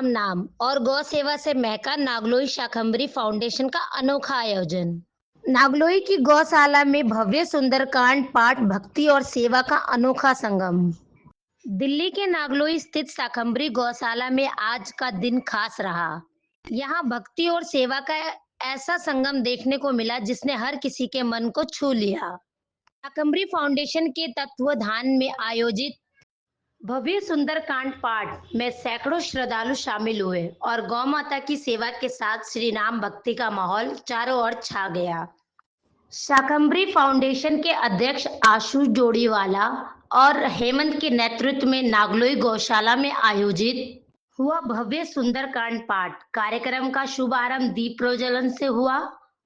राम नाम और गौ सेवा से महका नागलोई शाकंभरी फाउंडेशन का अनोखा आयोजन। नागलोई की गौशाला में भव्य सुंदरकांड पाठ भक्ति और सेवा का अनोखा संगम। दिल्ली के नागलोई स्थित शाकंभरी गौशाला में आज का दिन खास रहा। यहाँ भक्ति और सेवा का ऐसा संगम देखने को मिला जिसने हर किसी के मन को छू लिया। शाकंभरी फाउंडेशन के तत्वाधान में आयोजित भव्य सुंदरकांड पाठ में सैकड़ों श्रद्धालु शामिल हुए और गौ माता की सेवा के साथ श्री राम भक्ति का माहौल चारों ओर छा गया। शाकंभरी फाउंडेशन के अध्यक्ष आशु जोड़ीवाला और हेमंत के नेतृत्व में नागलोई गौशाला में आयोजित हुआ भव्य सुंदरकांड पाठ कार्यक्रम का शुभारंभ दीप प्रज्वलन से हुआ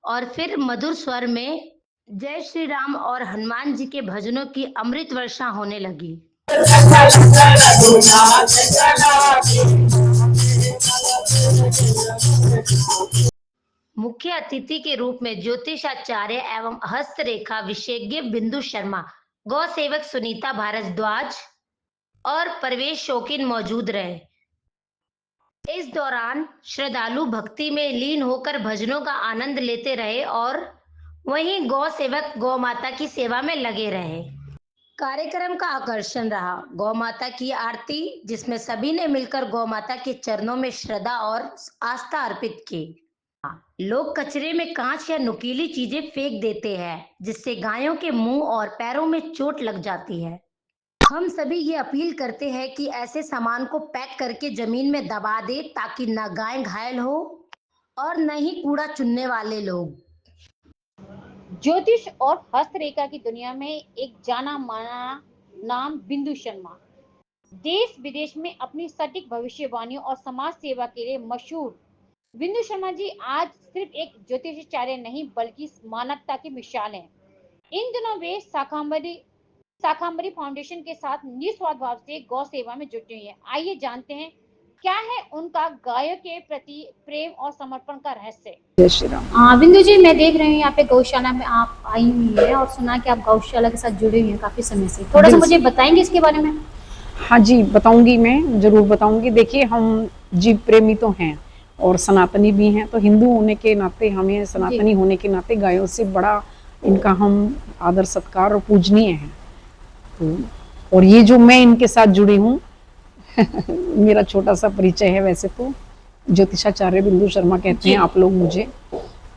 और फिर मधुर स्वर में जय श्री राम और हनुमान जी के भजनों की अमृत वर्षा होने लगी। मुख्य अतिथि के रूप में ज्योतिषाचार्य एवं हस्तरेखा विशेषज्ञ बिंदु शर्मा, गौ सेवक सुनीता भारद्वाज और प्रवेश शौकीन मौजूद रहे। इस दौरान श्रद्धालु भक्ति में लीन होकर भजनों का आनंद लेते रहे और वहीं गौ सेवक गौ माता की सेवा में लगे रहे। कार्यक्रम का आकर्षण रहा गौ माता की आरती, जिसमें सभी ने मिलकर गौ माता के चरणों में श्रद्धा और आस्था अर्पित की। लोग कचरे में कांच या नुकीली चीजें फेंक देते हैं जिससे गायों के मुंह और पैरों में चोट लग जाती है। हम सभी ये अपील करते हैं कि ऐसे सामान को पैक करके जमीन में दबा दे ताकि न गाय घायल हो और न ही कूड़ा चुनने वाले लोग। ज्योतिष और हस्तरेखा की दुनिया में एक जाना माना नाम बिंदु शर्मा, देश विदेश में अपनी सटीक भविष्यवाणियों और समाज सेवा के लिए मशहूर बिंदु शर्मा जी आज सिर्फ एक ज्योतिषाचार्य नहीं बल्कि मानवता की मिसाल हैं। इन दिनों वे शाकंभरी फाउंडेशन के साथ निस्वार्थ भाव से गौ सेवा में जुटे हुए हैं। आइए जानते हैं क्या है उनका गायों के प्रति प्रेम और समर्पण का रहस्य। जय श्री राम। बिंदु जी, मैं देख रही हूँ यहाँ पे गौशाला में आप आई हुई है और सुना कि आप गौशाला के साथ जुड़े हुए हैं काफी समय से। थोड़ा सा मुझे बताएंगे इसके बारे में। हाँ जी, बताऊंगी, मैं जरूर बताऊंगी। देखिए, हम जीव प्रेमी तो हैं और सनातनी भी हैं, तो हिंदू होने के नाते, हमें सनातनी होने के नाते गायों से बड़ा इनका हम आदर सत्कार और पूजनीय हैं। तो और ये जो मैं इनके साथ जुड़ी हूँ मेरा छोटा सा परिचय है। वैसे तो ज्योतिषाचार्य बिंदु शर्मा कहते हैं आप लोग मुझे,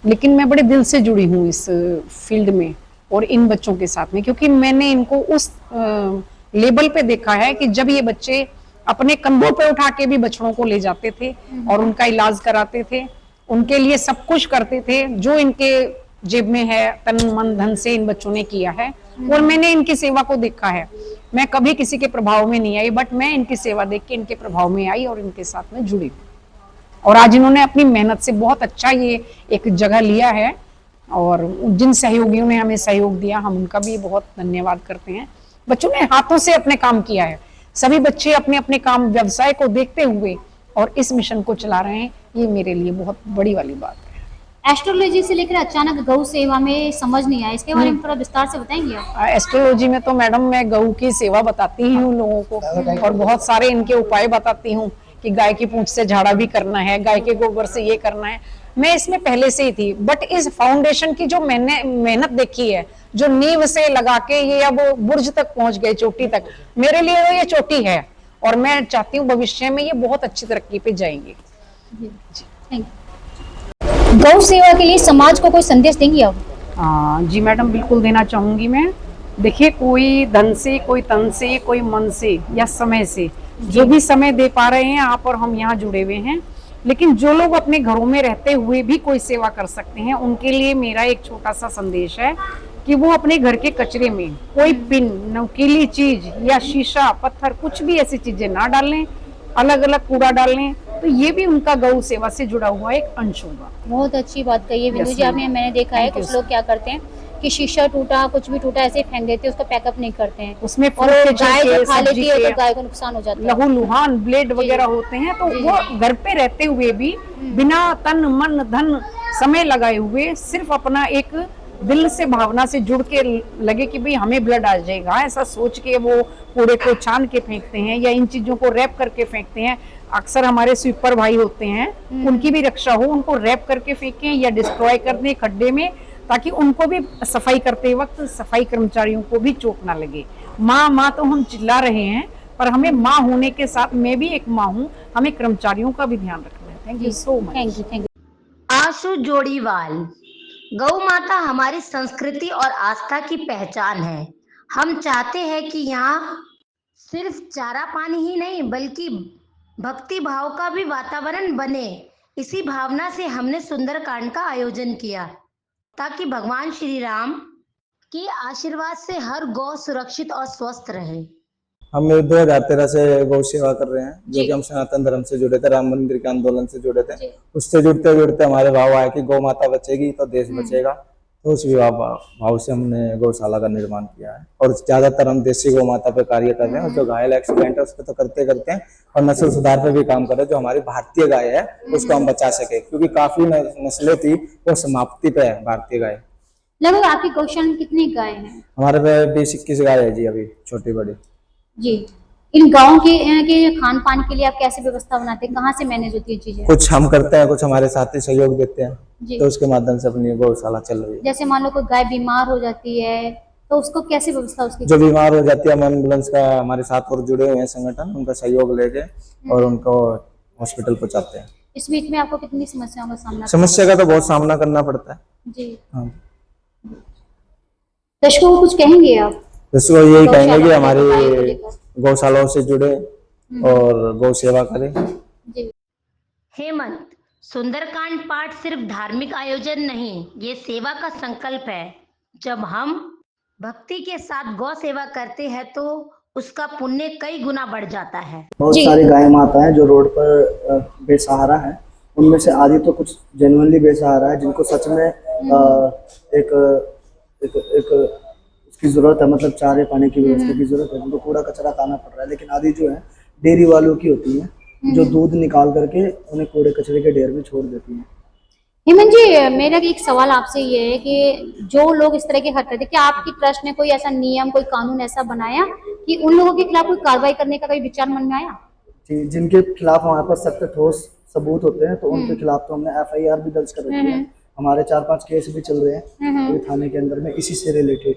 लेकिन मैं बड़े दिल से जुड़ी हूँ इस फील्ड में और इन बच्चों के साथ में, क्योंकि मैंने इनको उस लेवल पे देखा है कि जब ये बच्चे अपने कंधों पे उठा के भी बछड़ों को ले जाते थे और उनका इलाज कराते थे, उनके लिए सब कुछ करते थे जो इनके जेब में है, तन मन धन से इन बच्चों ने किया है और मैंने इनकी सेवा को देखा है। मैं कभी किसी के प्रभाव में नहीं आई, बट मैं इनकी सेवा देख के इनके प्रभाव में आई और इनके साथ में जुड़ी और आज इन्होंने अपनी मेहनत से बहुत अच्छा ये एक जगह लिया है और जिन सहयोगियों ने हमें सहयोग दिया हम उनका भी बहुत धन्यवाद करते हैं। बच्चों ने हाथों से अपने काम किया है, सभी बच्चे अपने अपने काम व्यवसाय को देखते हुए और इस मिशन को चला रहे हैं, ये मेरे लिए बहुत बड़ी वाली बात है। एस्ट्रोलॉजी से लेकर अचानक गौ सेवा में समझ नहीं आया, इसके बारे में थोड़ा विस्तार से बताएंगे आप? एस्ट्रोलॉजी में तो मैडम मैं गऊ की सेवा बताती ही हूँ लोगों को और बहुत सारे इनके उपाय बताती हूँ कि गाय की पूंछ से झाड़ा भी करना है, गाय के गोबर से ये करना है। मैं इसमें पहले से ही थी, बट इस फाउंडेशन की जो मैंने मेहनत देखी है, जो नींव से लगा के ये अब बुर्ज तक पहुंच गए, चोटी तक, मेरे लिए वो ये चोटी है और मैं चाहती हूँ भविष्य में ये बहुत अच्छी तरक्की पे जाएंगे। गौ सेवा के लिए समाज को कोई संदेश देंगी आप? जी मैडम, बिल्कुल देना चाहूंगी मैं। देखिए, कोई धन से, कोई तन से, कोई मन से या समय से, जो भी समय दे पा रहे हैं आप और हम यहाँ जुड़े हुए हैं, लेकिन जो लोग अपने घरों में रहते हुए भी कोई सेवा कर सकते हैं उनके लिए मेरा एक छोटा सा संदेश है कि वो अपने घर के कचरे में कोई पिन, नुकीली चीज या शीशा, पत्थर, कुछ भी ऐसी चीजें ना डालें, अलग अलग कूड़ा डालें, तो ये भी उनका गौ सेवा से जुड़ा हुआ एक अंश होगा। बहुत अच्छी बात कही है बिंदु जी आपने। मैंने देखा है कुछ लोग क्या करते हैं कि शीशा टूटा, कुछ भी टूटा ऐसे फेंक देते हैं, उसका पैकअप नहीं करते हैं, उसमें और गाय जो खा लेती है तो गाय को नुकसान हो जाता है, लहू लुहान, ब्लेड वगैरह होते हैं, तो वो घर पे रहते हुए भी बिना तन मन धन समय लगाए हुए सिर्फ अपना एक दिल से भावना से जुड़ के लगे कि भाई हमें ब्लड आ जाएगा, ऐसा सोच के वो कूड़े को छान के फेंकते हैं या इन चीजों को रैप करके फेंकते हैं, अक्सर हमारे स्वीपर भाई होते हैं, उनकी भी रक्षा हो, उनको रैप करके फेंकें या डिस्ट्रॉय कर दें खड्डे में, ताकि उनको भी सफाई करते वक्त सफाई कर्मचारियों को भी चोट ना लगे। माँ माँ तो हम चिल्ला रहे हैं, पर हमें माँ होने के साथ मैं भी एक माँ हूँ, हमें कर्मचारियों का भी ध्यान रखना है। Thank you so much. Thank you. Ashu Jodiwal. गौ माता हमारी संस्कृति और आस्था की पहचान है। हम चाहते हैं कि यहाँ सिर्फ चारा पानी ही नहीं बल्कि भक्ति भाव का भी वातावरण बने। इसी भावना से हमने सुंदरकांड का आयोजन किया ताकि भगवान श्री राम के आशीर्वाद से हर गौ सुरक्षित और स्वस्थ रहे। हम 2013 से गौ सेवा कर रहे हैं, जो कि हम सनातन धर्म से जुड़े थे, राम मंदिर के आंदोलन से जुड़े थे। उससे जुड़ते जुड़ते हमारे भाव आए कि गौ माता बचेगी तो देश बचेगा, तो उस भाव से हमने गौशाला का निर्माण किया है। और ज्यादातर हम देसी गौ माता पे कार्य कर रहे हैं, और जो घायल एक्सीडेंट है उस पर तो करते हैं, और नस्ल सुधार पे भी काम कर रहे हैं। जो हमारी भारतीय गाय है उसको हम बचा सके, क्योंकि काफी नस्लें थी वो समाप्ति पे है भारतीय गाय। लगभग आपकी गौशाला में कितनी गाय हैं? हमारे पे 20-21 गाय है जी, अभी छोटी बड़ी जी। इन गाँव के खान पान के लिए आप कैसे व्यवस्था बनाते हैं? कहाँ से मैनेज होती है चीजें? कुछ हम करते हैं, कुछ हमारे साथी सहयोग देते हैं, जी। तो उसके माध्यम से अपनी गौशाला चल रही है। जैसे मान लो कोई गाय बीमार हो जाती है तो उसको कैसे व्यवस्था उसकी? जो बीमार हो जाती है, हम एम्बुलेंस का हमारे साथ और जुड़े हुए हैं संगठन, उनका सहयोग लेके और उनको हॉस्पिटल पहुंचाते हैं। इस बीच में आपको कितनी समस्याओं का सामना समस्या का तो बहुत सामना करना पड़ता है जी। हाँ। दर्शकों को कुछ कहेंगे आप? दर्शकों यही कहेंगे कि गौशाला हमारी को लेकर? गौशालाओं से जुड़े और गौ सेवा करें। जी। हेमंत, सुंदरकांड पाठ सिर्फ धार्मिक आयोजन नहीं, ये सेवा का संकल्प है। जब हम भक्ति के साथ गौ सेवा करते हैं तो उसका पुण्य कई गुना बढ़ जाता है। बहुत सारी गाय माता हैं जो रोड पर बेसहारा हैं। उनमें से आधी तो कुछ जेन्युइनली बेसहारा है, जिनको सच में एक उसकी जरूरत है, मतलब चारे पानी की व्यवस्था की जरूरत है, जिनको कूड़ा कचरा खाना पड़ रहा है। लेकिन आधी जो है डेयरी वालों की होती है, जो दूध निकाल करके उन्हें कूड़े कचरे के ढेर में छोड़ देती है। हेमंत जी, मेरा एक सवाल आपसे ये है कि जो लोग इस तरह के हरकत करते, क्या आपकी ट्रस्ट ने कोई ऐसा नियम, कोई कानून ऐसा बनाया कि उन लोगों के खिलाफ कोई कार्रवाई करने का कोई विचार मन में आया? जी, जिनके खिलाफ हमारे पास सख्त ठोस सबूत होते हैं तो उनके खिलाफ तो हमने FIR भी दर्ज कर रखी है। हमारे 4-5 केस भी चल रहे हैं अभी थाने के अंदर में इसी से रिलेटेड।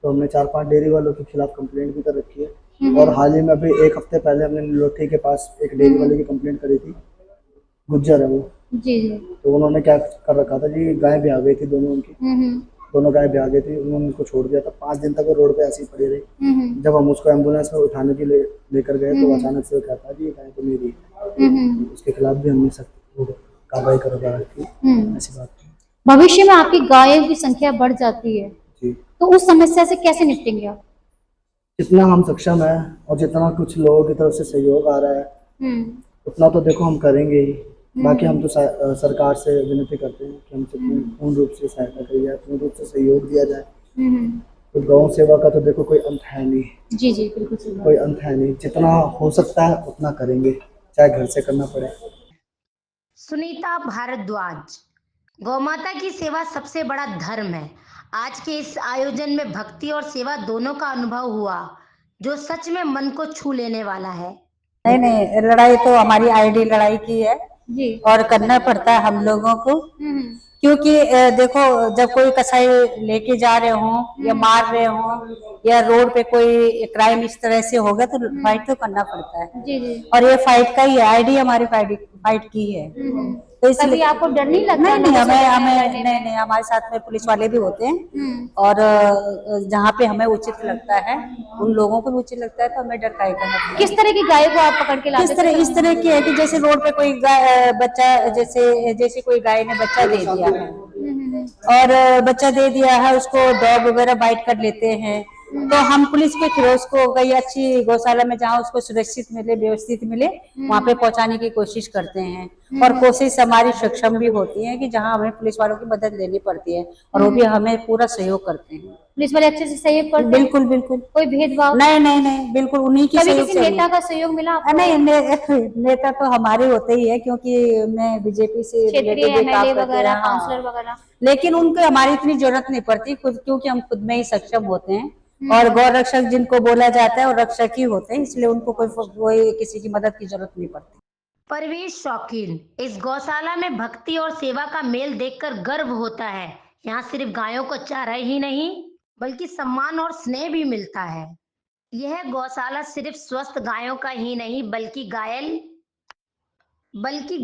तो हमने 4-5 डेयरी वालों के खिलाफ कंप्लेंट भी कर रखी है। और हाल ही में अभी 1 हफ्ते पहले हमने लोठी के पास एक डेयरी वाले की कंप्लेंट करी थी, गुज्जर है वो। जी जी। तो उन्होंने क्या कर रखा था जी, गाय ब्याह गई थी दोनों उनकी, दोनों गाय ब्याह गई थी, उन्होंने उनको छोड़ दिया था। 5 दिन तक वो रोड पे ऐसे ही पड़ी रही। जब हम उसको एम्बुलेंस में उठाने के लिए लेकर गए तो अचानक से वो कहता जी ये गाय तो मेरी है। उसके खिलाफ भी हमने सख्त कार्रवाई करवा रखी है। ऐसी बात है। भविष्य में आपकी गायों की संख्या बढ़ जाती है जी, तो उस समस्या से कैसे निपटेंगे आप? जितना हम सक्षम है और जितना कुछ लोगों की तरफ से सहयोग आ रहा है उतना तो देखो हम करेंगे ही। बाकी हम तो सरकार से विनती करते हैं कि हमसे पूर्ण रूप से सहायता करी जाए, पूर्ण रूप से सहयोग दिया जाए। तो गौ सेवा का तो देखो कोई अंत है नहीं। जी जी, बिल्कुल सही बात। कोई अंत है नहीं, जितना हो सकता है उतना करेंगे, चाहे घर से करना पड़े। सुनीता भारद्वाज, गौमाता की सेवा सबसे बड़ा धर्म है। आज के इस आयोजन में भक्ति और सेवा दोनों का अनुभव हुआ, जो सच में मन को छू लेने वाला है। नहीं, लड़ाई तो हमारी आईडी लड़ाई की है जी। और करना पड़ता है हम लोगों को, क्योंकि देखो जब कोई कसाई लेके जा रहे हो या मार रहे हो या रोड पे कोई क्राइम इस तरह से होगा तो फाइट तो करना पड़ता है। जी जी। और ये फाइट का ही है, आईडी हमारी फाइट की है। तो कभी आपको डर नहीं लगता? नहीं, हमें हमारे साथ में पुलिस वाले भी होते हैं और जहाँ पे हमें उचित लगता है उन लोगों को भी उचित लगता है तो हमें डर काहे करना पड़ता है। किस तरह की गायों को आप पकड़ के लाते हैं? इस तरह की है कि जैसे रोड पे कोई बच्चा, जैसे कोई गाय ने बच्चा दे दिया है और बच्चा दे दिया है, उसको डॉग वगैरह बाइट कर लेते हैं, तो हम पुलिस के थ्रू उसको कई अच्छी गौशाला में जहाँ उसको सुरक्षित मिले, व्यवस्थित मिले, वहाँ पे पहुँचाने की कोशिश करते हैं। और कोशिश हमारी सक्षम भी होती है कि जहाँ हमें पुलिस वालों की मदद लेनी पड़ती है और वो भी हमें पूरा सहयोग करते हैं। पुलिस वाले अच्छे से सहयोग करते हैं? बिल्कुल बिल्कुल, कोई भेदभाव? नहीं, बिल्कुल उन्हीं की कभी सहयोग किसी से। नेता का सहयोग मिला आपको? नहीं, नेता तो हमारे होते ही है, क्योंकि मैं बीजेपी से क्षेत्रीय MLA वगैरह, काउंसलर वगैरह? लेकिन उनको हमारी इतनी जरूरत नहीं पड़ती खुद, क्योंकि हम खुद में ही सक्षम होते हैं और गौ रक्षक जिनको बोला जाता है और रक्षक ही होते हैं, इसलिए उनको कोई किसी की मदद की जरूरत नहीं पड़ती। परिवेश शौकीन, इस गौशाला में भक्ति और सेवा का मेल देखकर गर्व होता है। यहाँ सिर्फ गायों को चारा ही नहीं बल्कि सम्मान और स्नेह भी मिलता है। यह गौशाला सिर्फ स्वस्थ गायों का ही नहीं बल्कि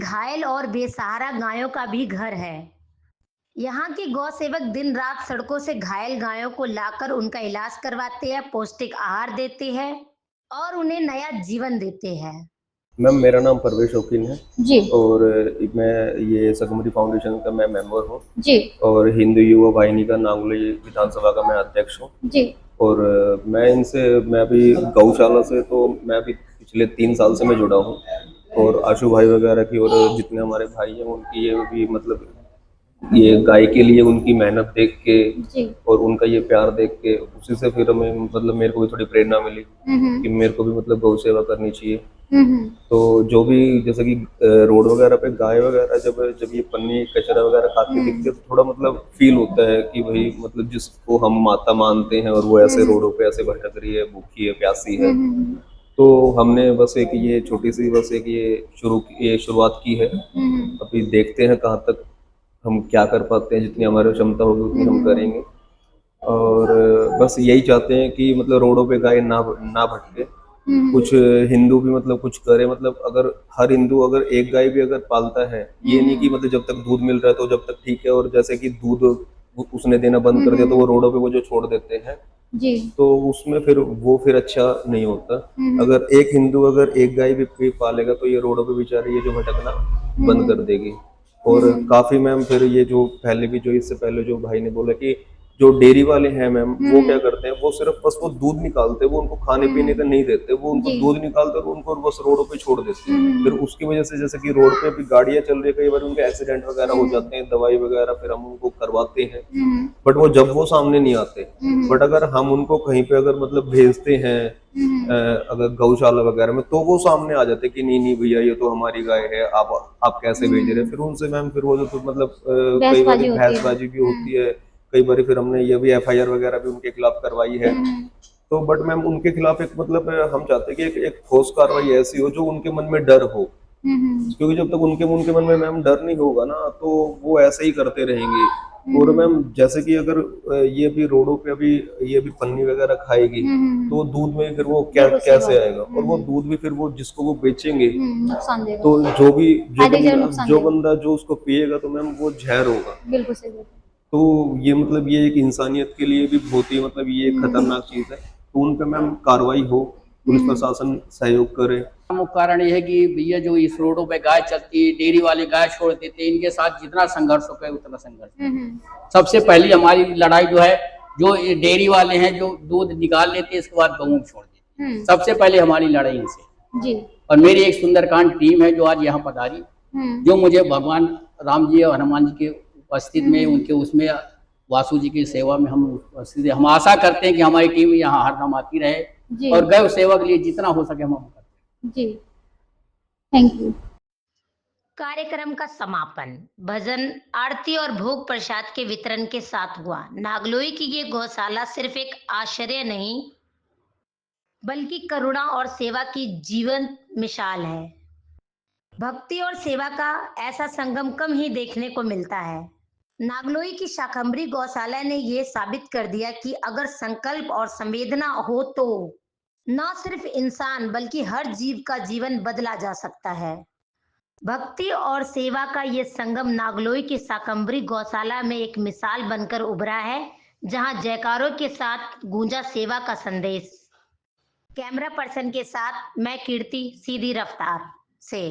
घायल और बेसहारा गायों का भी घर है। यहाँ के गौ सेवक दिन रात सड़कों से घायल गायों को लाकर उनका इलाज करवाते हैं, पौष्टिक आहार देते हैं और उन्हें नया जीवन देते हैं। मैम, मेरा नाम परवेश शौकीन है जी और मैं ये शाकंभरी फाउंडेशन का मैं मेंबर हूँ जी और हिंदू युवा वाहिनी का नागलोई विधानसभा का मैं अध्यक्ष हूँ। जी और मैं अभी गौशाला से तो मैं अभी पिछले 3 साल से मैं जुड़ा हूँ और आशु भाई वगैरह की और जितने हमारे भाई हैं उनकी ये भी मतलब ये गाय के लिए उनकी मेहनत देख के जी और उनका ये प्यार देख के उसी से फिर हमें मतलब मेरे को भी थोड़ी प्रेरणा मिली कि मेरे को भी मतलब गौ सेवा करनी चाहिए। तो जो भी जैसे कि रोड वगैरह पे गाय वगैरह जब ये पन्नी कचरा वगैरह खाती दिखती है तो थोड़ा मतलब फील होता है कि भाई मतलब जिसको हम माता मानते हैं और वो ऐसे रोडों पे ऐसे भटक रही है, भूखी है, प्यासी है। तो हमने बस एक ये छोटी सी बस एक ये शुरुआत की है। अभी देखते हैं कहाँ तक हम क्या कर पाते हैं, जितनी हमारी क्षमता होगी उतनी हम करेंगे। और बस यही चाहते हैं कि मतलब रोडों पे गाय ना भटके, कुछ हिंदू भी मतलब कुछ करे। मतलब अगर हर हिंदू अगर एक गाय भी अगर पालता है, ये नहीं कि मतलब जब तक दूध मिल रहा है तो जब तक ठीक है, और जैसे कि दूध उसने देना बंद कर दिया तो वो रोडों पे वो जो छोड़ देते हैं जी तो उसमें फिर अच्छा नहीं होता। अगर एक हिंदू अगर एक गाय भी पालेगा तो ये रोडों पे बेचारे ये जो भटकना बंद कर देगी। और काफी मैम फिर ये जो पहले भी जो इससे पहले जो भाई ने बोला कि जो डेयरी वाले हैं मैम वो क्या करते हैं, वो सिर्फ बस वो दूध निकालते हैं, वो उनको खाने पीने का नहीं देते, वो उनको जी। दूध निकालते हैं और उनको बस रोडों पे छोड़ देते हैं। फिर उसकी वजह से जैसे कि रोड पे भी गाड़ियां चल रही है, कई बार उनके एक्सीडेंट वगैरह हो जाते हैं, दवाई वगैरह फिर हम उनको करवाते हैं, बट वो जब वो सामने नहीं आते। बट अगर हम उनको कहीं पे अगर मतलब भेजते हैं अगर गौशाला वगैरह में, तो वो सामने आ जाते कि नहीं नहीं भैया ये तो हमारी गाय है, आप कैसे भेज रहे हैं। फिर उनसे मैम फिर वो जो तो मतलब कई बार बहसबाजी होती है। बहसबाजी भी होती है। कई बार फिर हमने ये भी FIR वगैरह भी उनके खिलाफ करवाई है। तो बट मैम उनके खिलाफ एक मतलब हम चाहते हैं कि एक ठोस कार्रवाई ऐसी हो जो उनके मन में डर हो, क्योंकि जब तक उनके मन में मैम डर नहीं होगा ना तो वो ऐसे ही करते रहेंगे। और मैम जैसे कि अगर ये भी रोडों पे अभी ये भी पन्नी वगैरह खाएगी तो दूध में फिर वो कैसे आएगा, और वो दूध भी फिर वो जिसको वो बेचेंगे नुकसान देगा। तो नुकसान जो देगा। बंदा जो उसको पिएगा तो मैम वो जहर होगा। बिल्कुल सही बात है। तो ये मतलब ये एक इंसानियत के लिए भी बहुत ही मतलब ये एक खतरनाक चीज है। तो उन पे मैम कार्रवाई हो, पुलिस प्रशासन सहयोग करे। प्रमुख कारण यह है कि भैया जो इस रोडों पे गाय चलती है, डेयरी वाले गाय छोड़ देते हैं, इनके साथ जितना संघर्ष हो पाए उतना संघर्ष। सबसे पहली हमारी लड़ाई जो है, जो ये डेयरी वाले हैं जो दूध निकाल लेते हैं इसके बाद गऊ छोड़ देते हैं, सबसे पहले हमारी लड़ाई इनसे। जी और मेरी एक सुंदरकांड टीम है जो आज यहाँ पधारी, जो मुझे भगवान राम जी और हनुमान जी के उपस्थित में उनके उसमें वासु जी की सेवा में हम उपस्थित हैं। हम आशा करते हैं कि हमारी टीम यहाँ हरदम आती रहे जी और गौ सेवा के लिए जितना हो सके हम करते हैं। जी थैंक यू। कार्यक्रम का समापन भजन, आरती और भोग प्रसाद के वितरण के साथ हुआ। नागलोई की ये गौशाला सिर्फ एक आश्चर्य नहीं बल्कि करुणा और सेवा की जीवंत मिसाल है। भक्ति और सेवा का ऐसा संगम कम ही देखने को मिलता है। नागलोई की शाकंभरी गौशाला ने यह साबित कर दिया कि अगर संकल्प और संवेदना हो तो न सिर्फ इंसान बल्कि हर जीव का जीवन बदला जा सकता है। भक्ति और सेवा का ये संगम नागलोई की शाकंभरी गौशाला में एक मिसाल बनकर उभरा है, जहां जयकारों के साथ गूंजा सेवा का संदेश। कैमरा पर्सन के साथ मैं कीर्ति, सीधी रफ्तार से।